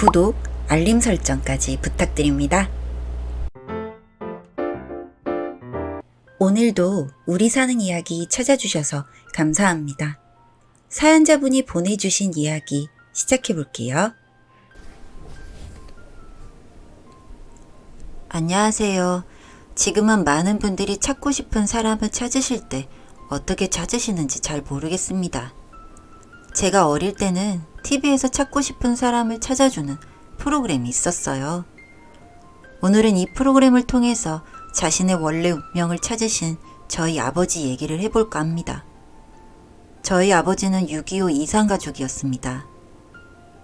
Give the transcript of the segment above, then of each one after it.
구독, 알림 설정까지 부탁드립니다. 오늘도 우리 사는 이야기 찾아주셔서 감사합니다. 사연자분이 보내주신 이야기 시작해볼게요. 안녕하세요. 지금은 많은 분들이 찾고 싶은 사람을 찾으실 때 어떻게 찾으시는지 잘 모르겠습니다. 제가 어릴 때는 TV에서 찾고 싶은 사람을 찾아주는 프로그램이 있었어요. 오늘은 이 프로그램을 통해서 자신의 원래 운명을 찾으신 저희 아버지 얘기를 해볼까 합니다. 저희 아버지는 6.25 이산가족이었습니다.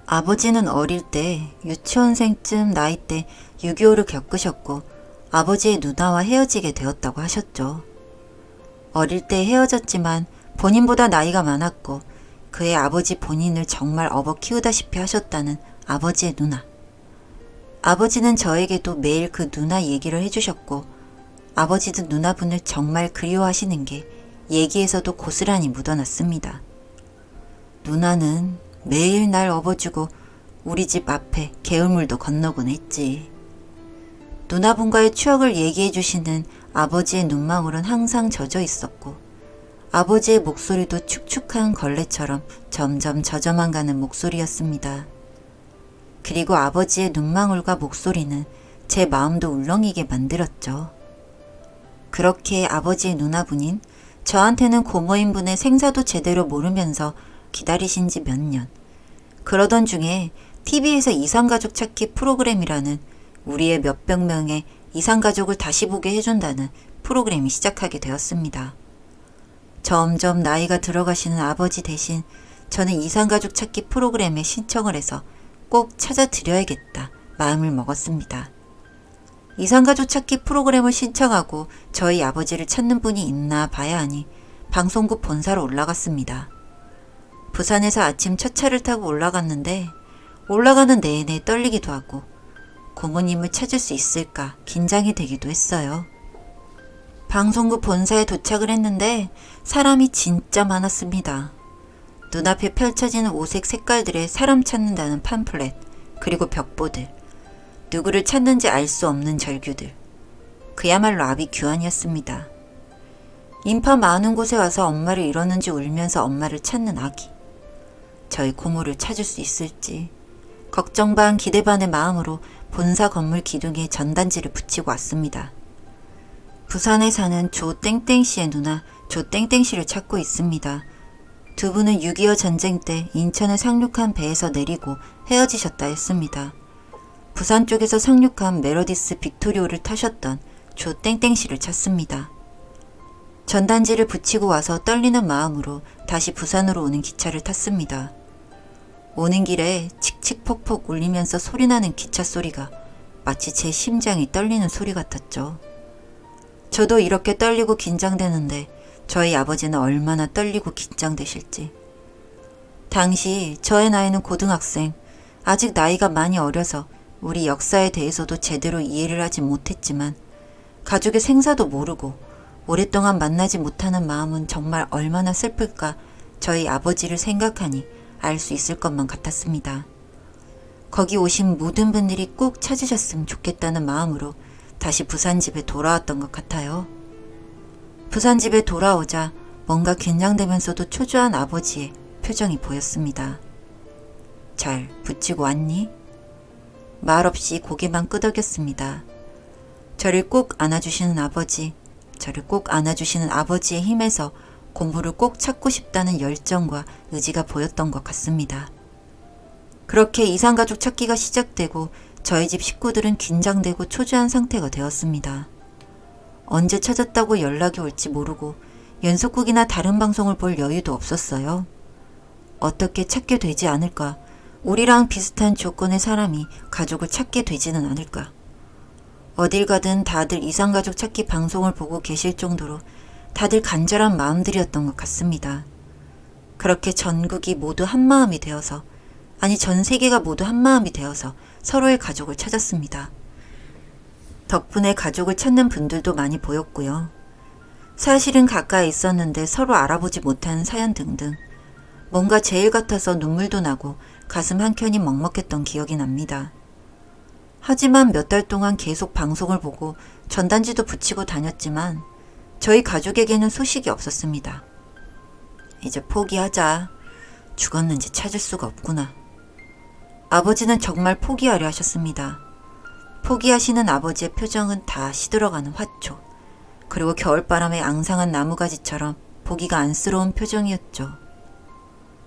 아버지는 어릴 때 유치원생쯤 나이 때 6.25를 겪으셨고 아버지의 누나와 헤어지게 되었다고 하셨죠. 어릴 때 헤어졌지만 본인보다 나이가 많았고 그의 아버지 본인을 정말 업어 키우다시피 하셨다는 아버지의 누나. 아버지는 저에게도 매일 그 누나 얘기를 해주셨고 아버지도 누나분을 정말 그리워하시는 게 얘기에서도 고스란히 묻어났습니다. 누나는 매일 날 업어주고 우리 집 앞에 개울물도 건너곤 했지. 누나분과의 추억을 얘기해 주시는 아버지의 눈망울은 항상 젖어 있었고 아버지의 목소리도 축축한 걸레처럼 점점 젖어만 가는 목소리였습니다. 그리고 아버지의 눈망울과 목소리는 제 마음도 울렁이게 만들었죠. 그렇게 아버지의 누나분인 저한테는 고모인 분의 생사도 제대로 모르면서 기다리신 지 몇 년. 그러던 중에 TV에서 이산가족 찾기 프로그램이라는 우리의 몇백 명의 이산가족을 다시 보게 해준다는 프로그램이 시작하게 되었습니다. 점점 나이가 들어가시는 아버지 대신 저는 이산가족 찾기 프로그램에 신청을 해서 꼭 찾아드려야겠다 마음을 먹었습니다. 이산가족 찾기 프로그램을 신청하고 저희 아버지를 찾는 분이 있나 봐야 하니 방송국 본사로 올라갔습니다. 부산에서 아침 첫 차를 타고 올라갔는데 올라가는 내내 떨리기도 하고 고모님을 찾을 수 있을까 긴장이 되기도 했어요. 방송국 본사에 도착을 했는데 사람이 진짜 많았습니다. 눈앞에 펼쳐지는 오색 색깔들의 사람 찾는다는 팜플렛, 그리고 벽보들, 누구를 찾는지 알 수 없는 절규들. 그야말로 아비규환이었습니다. 인파 많은 곳에 와서 엄마를 잃었는지 울면서 엄마를 찾는 아기. 저희 고모를 찾을 수 있을지 걱정 반 기대 반의 마음으로 본사 건물 기둥에 전단지를 붙이고 왔습니다. 부산에 사는 조땡땡씨의 누나 조땡땡씨를 찾고 있습니다. 두 분은 6.25 전쟁 때 인천을 상륙한 배에서 내리고 헤어지셨다 했습니다. 부산 쪽에서 상륙한 메로디스 빅토리오를 타셨던 조땡땡씨를 찾습니다. 전단지를 붙이고 와서 떨리는 마음으로 다시 부산으로 오는 기차를 탔습니다. 오는 길에 칙칙폭폭 울리면서 소리나는 기차 소리가 마치 제 심장이 떨리는 소리 같았죠. 저도 이렇게 떨리고 긴장되는데 저희 아버지는 얼마나 떨리고 긴장되실지. 당시 저의 나이는 고등학생, 아직 나이가 많이 어려서 우리 역사에 대해서도 제대로 이해를 하지 못했지만 가족의 생사도 모르고 오랫동안 만나지 못하는 마음은 정말 얼마나 슬플까 저희 아버지를 생각하니 알 수 있을 것만 같았습니다. 거기 오신 모든 분들이 꼭 찾으셨으면 좋겠다는 마음으로 다시 부산집에 돌아왔던 것 같아요. 부산집에 돌아오자 뭔가 긴장되면서도 초조한 아버지의 표정이 보였습니다. 잘 붙이고 왔니? 말없이 고개만 끄덕였습니다. 저를 꼭 안아주시는 아버지, 저를 꼭 안아주시는 아버지의 힘에서 고모를 꼭 찾고 싶다는 열정과 의지가 보였던 것 같습니다. 그렇게 이산가족 찾기가 시작되고 저희 집 식구들은 긴장되고 초조한 상태가 되었습니다. 언제 찾았다고 연락이 올지 모르고 연속극이나 다른 방송을 볼 여유도 없었어요. 어떻게 찾게 되지 않을까? 우리랑 비슷한 조건의 사람이 가족을 찾게 되지는 않을까? 어딜 가든 다들 이산가족 찾기 방송을 보고 계실 정도로 다들 간절한 마음들이었던 것 같습니다. 그렇게 전국이 모두 한마음이 되어서, 아니 전 세계가 모두 한마음이 되어서 서로의 가족을 찾았습니다. 덕분에 가족을 찾는 분들도 많이 보였고요. 사실은 가까이 있었는데 서로 알아보지 못한 사연 등등 뭔가 제일 같아서 눈물도 나고 가슴 한켠이 먹먹했던 기억이 납니다. 하지만 몇 달 동안 계속 방송을 보고 전단지도 붙이고 다녔지만 저희 가족에게는 소식이 없었습니다. 이제 포기하자. 죽었는지 찾을 수가 없구나. 아버지는 정말 포기하려 하셨습니다. 포기하시는 아버지의 표정은 다 시들어가는 화초, 그리고 겨울바람에 앙상한 나무가지처럼 보기가 안쓰러운 표정이었죠.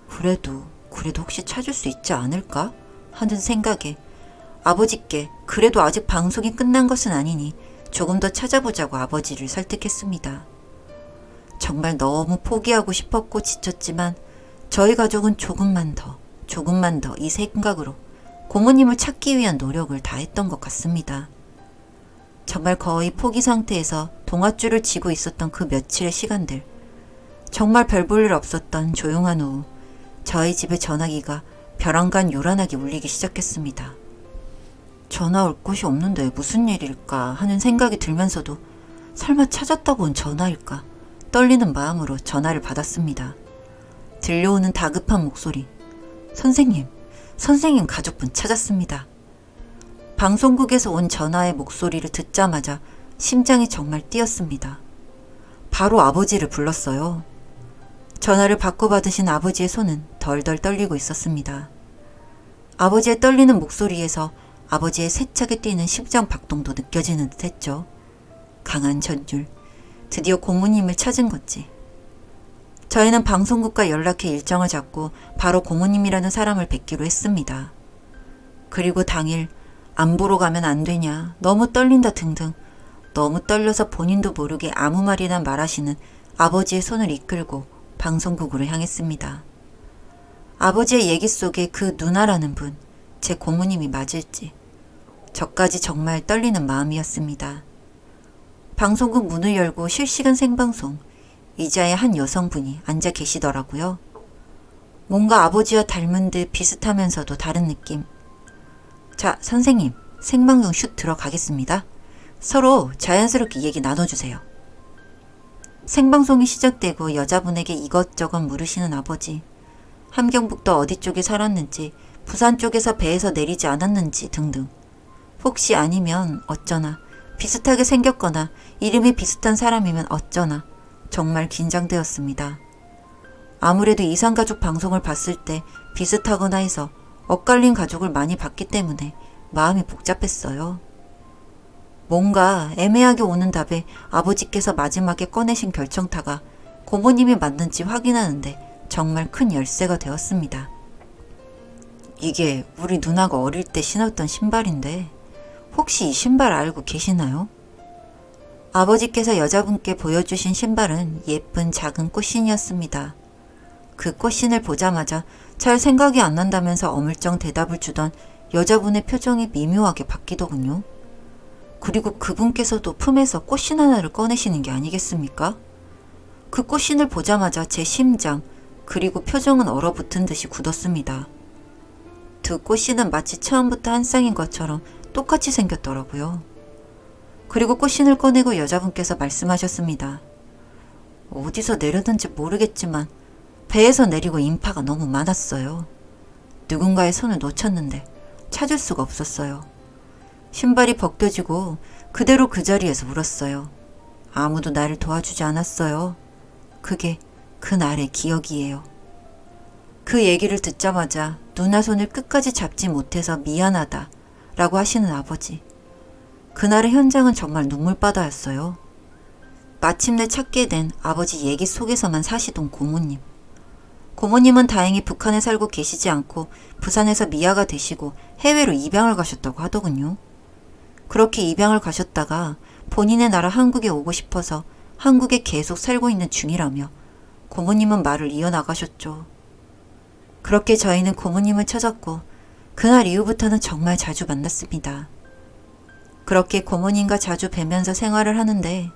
그래도 혹시 찾을 수 있지 않을까 하는 생각에 아버지께 그래도 아직 방송이 끝난 것은 아니니 조금 더 찾아보자고 아버지를 설득했습니다. 정말 너무 포기하고 싶었고 지쳤지만 저희 가족은 조금만 더 이 생각으로 고모님을 찾기 위한 노력을 다했던 것 같습니다. 정말 거의 포기 상태에서 동아줄을 쥐고 있었던 그 며칠의 시간들, 정말 별 볼 일 없었던 조용한 오후, 저희 집의 전화기가 벼랑간 요란하게 울리기 시작했습니다. 전화 올 곳이 없는데 무슨 일일까 하는 생각이 들면서도 설마 찾았다고 온 전화일까 떨리는 마음으로 전화를 받았습니다. 들려오는 다급한 목소리. 선생님 가족분 찾았습니다. 방송국에서 온 전화의 목소리를 듣자마자 심장이 정말 뛰었습니다. 바로 아버지를 불렀어요. 전화를 받고 받으신 아버지의 손은 덜덜 떨리고 있었습니다. 아버지의 떨리는 목소리에서 아버지의 세차게 뛰는 심장 박동도 느껴지는 듯 했죠. 강한 전율. 드디어 고모님을 찾은 건지. 저희는 방송국과 연락해 일정을 잡고 바로 고모님이라는 사람을 뵙기로 했습니다. 그리고 당일 안 보러 가면 안 되냐, 너무 떨린다 등등 너무 떨려서 본인도 모르게 아무 말이나 말하시는 아버지의 손을 이끌고 방송국으로 향했습니다. 아버지의 얘기 속에 그 누나라는 분, 제 고모님이 맞을지 저까지 정말 떨리는 마음이었습니다. 방송국 문을 열고 실시간 생방송, 의자에 한 여성분이 앉아 계시더라고요. 뭔가 아버지와 닮은 듯 비슷하면서도 다른 느낌. 자, 선생님, 생방송 슛 들어가겠습니다. 서로 자연스럽게 얘기 나눠주세요. 생방송이 시작되고 여자분에게 이것저것 물으시는 아버지. 함경북도 어디 쪽에 살았는지, 부산 쪽에서 배에서 내리지 않았는지 등등. 혹시 아니면 어쩌나, 비슷하게 생겼거나 이름이 비슷한 사람이면 어쩌나. 정말 긴장되었습니다. 아무래도 이상가족 방송을 봤을 때 비슷하거나 해서 엇갈린 가족을 많이 봤기 때문에 마음이 복잡했어요. 뭔가 애매하게 오는 답에 아버지께서 마지막에 꺼내신 결정타가 고모님이 맞는지 확인하는데 정말 큰 열쇠가 되었습니다. 이게 우리 누나가 어릴 때 신었던 신발인데 혹시 이 신발 알고 계시나요? 아버지께서 여자분께 보여주신 신발은 예쁜 작은 꽃신이었습니다. 그 꽃신을 보자마자 잘 생각이 안 난다면서 어물쩡 대답을 주던 여자분의 표정이 미묘하게 바뀌더군요. 그리고 그분께서도 품에서 꽃신 하나를 꺼내시는 게 아니겠습니까? 그 꽃신을 보자마자 제 심장, 그리고 표정은 얼어붙은 듯이 굳었습니다. 두 꽃신은 마치 처음부터 한 쌍인 것처럼 똑같이 생겼더라고요. 그리고 꽃신을 꺼내고 여자분께서 말씀하셨습니다. 어디서 내렸는지 모르겠지만 배에서 내리고 인파가 너무 많았어요. 누군가의 손을 놓쳤는데 찾을 수가 없었어요. 신발이 벗겨지고 그대로 그 자리에서 울었어요. 아무도 나를 도와주지 않았어요. 그게 그날의 기억이에요. 그 얘기를 듣자마자 누나 손을 끝까지 잡지 못해서 미안하다 라고 하시는 아버지. 그날의 현장은 정말 눈물바다였어요. 마침내 찾게 된 아버지 얘기 속에서만 사시던 고모님. 고모님은 다행히 북한에 살고 계시지 않고 부산에서 미아가 되시고 해외로 입양을 가셨다고 하더군요. 그렇게 입양을 가셨다가 본인의 나라 한국에 오고 싶어서 한국에 계속 살고 있는 중이라며 고모님은 말을 이어나가셨죠. 그렇게 저희는 고모님을 찾았고 그날 이후부터는 정말 자주 만났습니다. 그렇게 고모님과 자주 뵈면서 생활을 하는데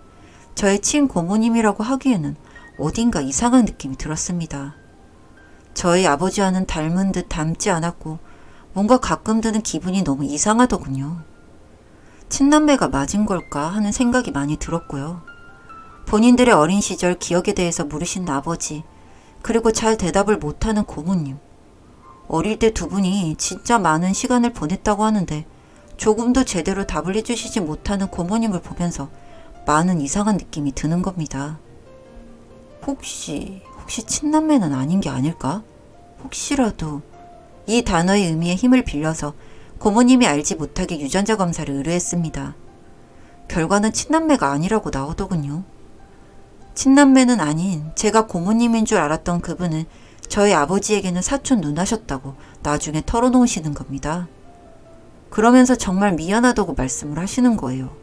저의 친고모님이라고 하기에는 어딘가 이상한 느낌이 들었습니다. 저희 아버지와는 닮은 듯 닮지 않았고 뭔가 가끔 드는 기분이 너무 이상하더군요. 친남매가 맞은 걸까 하는 생각이 많이 들었고요. 본인들의 어린 시절 기억에 대해서 물으신 아버지, 그리고 잘 대답을 못하는 고모님. 어릴 때 두 분이 진짜 많은 시간을 보냈다고 하는데 조금도 제대로 답을 해주시지 못하는 고모님을 보면서 많은 이상한 느낌이 드는 겁니다. 혹시 친남매는 아닌 게 아닐까? 혹시라도 이 단어의 의미에 힘을 빌려서 고모님이 알지 못하게 유전자 검사를 의뢰했습니다. 결과는 친남매가 아니라고 나오더군요. 친남매는 아닌 제가 고모님인 줄 알았던 그분은 저희 아버지에게는 사촌 누나셨다고 나중에 털어놓으시는 겁니다. 그러면서 정말 미안하다고 말씀을 하시는 거예요.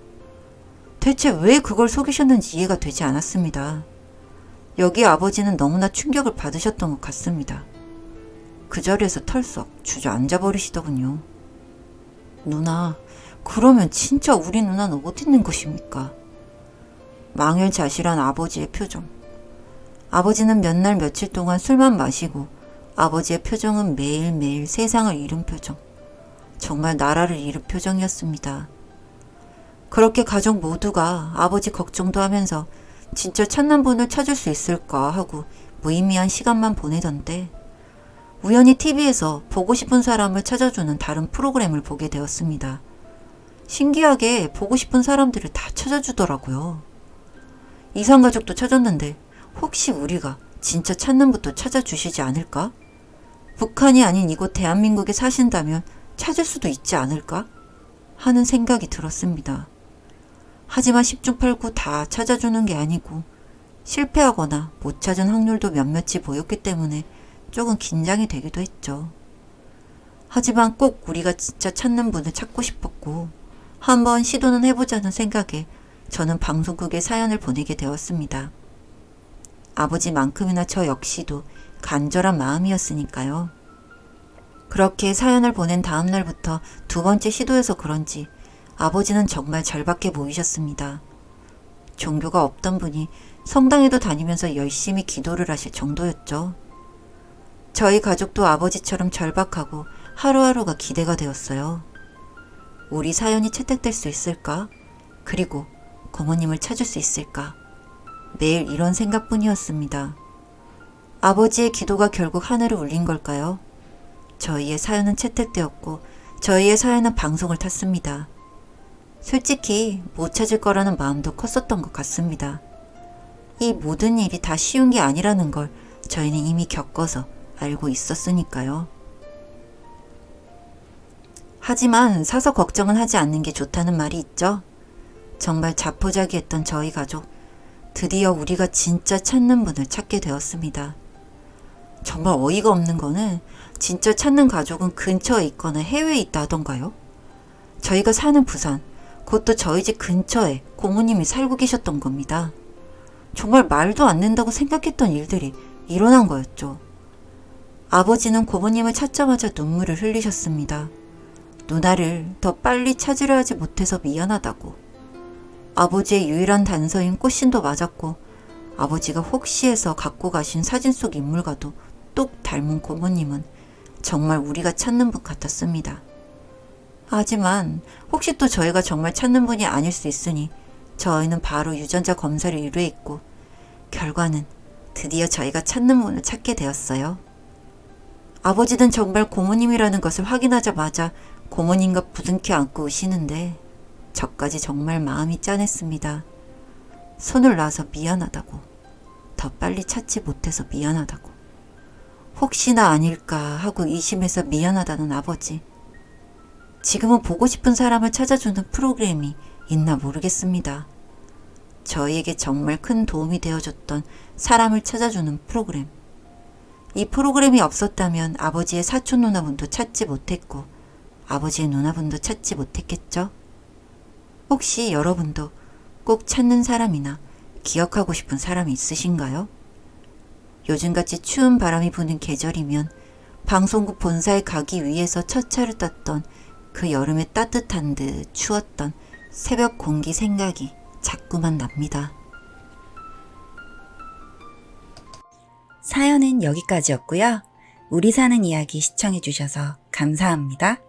대체 왜 그걸 속이셨는지 이해가 되지 않았습니다. 여기 아버지는 너무나 충격을 받으셨던 것 같습니다. 그 자리에서 털썩 주저앉아 버리시더군요. 누나, 그러면 진짜 우리 누나는 어디 있는 것입니까? 망연자실한 아버지의 표정. 아버지는 몇 날 며칠 동안 술만 마시고 아버지의 표정은 매일매일 세상을 잃은 표정. 정말 나라를 잃은 표정이었습니다. 그렇게 가족 모두가 아버지 걱정도 하면서 진짜 찾는 분을 찾을 수 있을까 하고 무의미한 시간만 보내던데 우연히 TV에서 보고 싶은 사람을 찾아주는 다른 프로그램을 보게 되었습니다. 신기하게 보고 싶은 사람들을 다 찾아주더라고요. 이상가족도 찾았는데 혹시 우리가 진짜 찾는 분도 찾아주시지 않을까? 북한이 아닌 이곳 대한민국에 사신다면 찾을 수도 있지 않을까? 하는 생각이 들었습니다. 하지만 10중 8구 다 찾아주는 게 아니고 실패하거나 못 찾은 확률도 몇몇이 보였기 때문에 조금 긴장이 되기도 했죠. 하지만 꼭 우리가 진짜 찾는 분을 찾고 싶었고 한번 시도는 해보자는 생각에 저는 방송국에 사연을 보내게 되었습니다. 아버지만큼이나 저 역시도 간절한 마음이었으니까요. 그렇게 사연을 보낸 다음 날부터 두 번째 시도여서 그런지 아버지는 정말 절박해 보이셨습니다. 종교가 없던 분이 성당에도 다니면서 열심히 기도를 하실 정도였죠. 저희 가족도 아버지처럼 절박하고 하루하루가 기대가 되었어요. 우리 사연이 채택될 수 있을까? 그리고 고모님을 찾을 수 있을까? 매일 이런 생각뿐이었습니다. 아버지의 기도가 결국 하늘을 울린 걸까요? 저희의 사연은 채택되었고 저희의 사연은 방송을 탔습니다. 솔직히 못 찾을 거라는 마음도 컸었던 것 같습니다. 이 모든 일이 다 쉬운 게 아니라는 걸 저희는 이미 겪어서 알고 있었으니까요. 하지만 사서 걱정은 하지 않는 게 좋다는 말이 있죠. 정말 자포자기했던 저희 가족, 드디어 우리가 진짜 찾는 분을 찾게 되었습니다. 정말 어이가 없는 거는 진짜 찾는 가족은 근처에 있거나 해외에 있다 하던가요? 저희가 사는 부산, 그것도 저희 집 근처에 고모님이 살고 계셨던 겁니다. 정말 말도 안 된다고 생각했던 일들이 일어난 거였죠. 아버지는 고모님을 찾자마자 눈물을 흘리셨습니다. 누나를 더 빨리 찾으려 하지 못해서 미안하다고. 아버지의 유일한 단서인 꽃신도 맞았고 아버지가 혹시 해서 갖고 가신 사진 속 인물과도 똑 닮은 고모님은 정말 우리가 찾는 분 같았습니다. 하지만 혹시 또 저희가 정말 찾는 분이 아닐 수 있으니 저희는 바로 유전자 검사를 의뢰했고 결과는 드디어 저희가 찾는 분을 찾게 되었어요. 아버지는 정말 고모님이라는 것을 확인하자마자 고모님과 부둥켜 안고 우시는데 저까지 정말 마음이 짠했습니다. 손을 놔서 미안하다고. 더 빨리 찾지 못해서 미안하다고. 혹시나 아닐까 하고 의심해서 미안하다는 아버지. 지금은 보고 싶은 사람을 찾아주는 프로그램이 있나 모르겠습니다. 저희에게 정말 큰 도움이 되어줬던 사람을 찾아주는 프로그램. 이 프로그램이 없었다면 아버지의 사촌 누나분도 찾지 못했고 아버지의 누나분도 찾지 못했겠죠? 혹시 여러분도 꼭 찾는 사람이나 기억하고 싶은 사람이 있으신가요? 요즘같이 추운 바람이 부는 계절이면 방송국 본사에 가기 위해서 첫 차를 탔던 그 여름의 따뜻한 듯 추웠던 새벽 공기 생각이 자꾸만 납니다. 사연은 여기까지였고요. 우리 사는 이야기 시청해주셔서 감사합니다.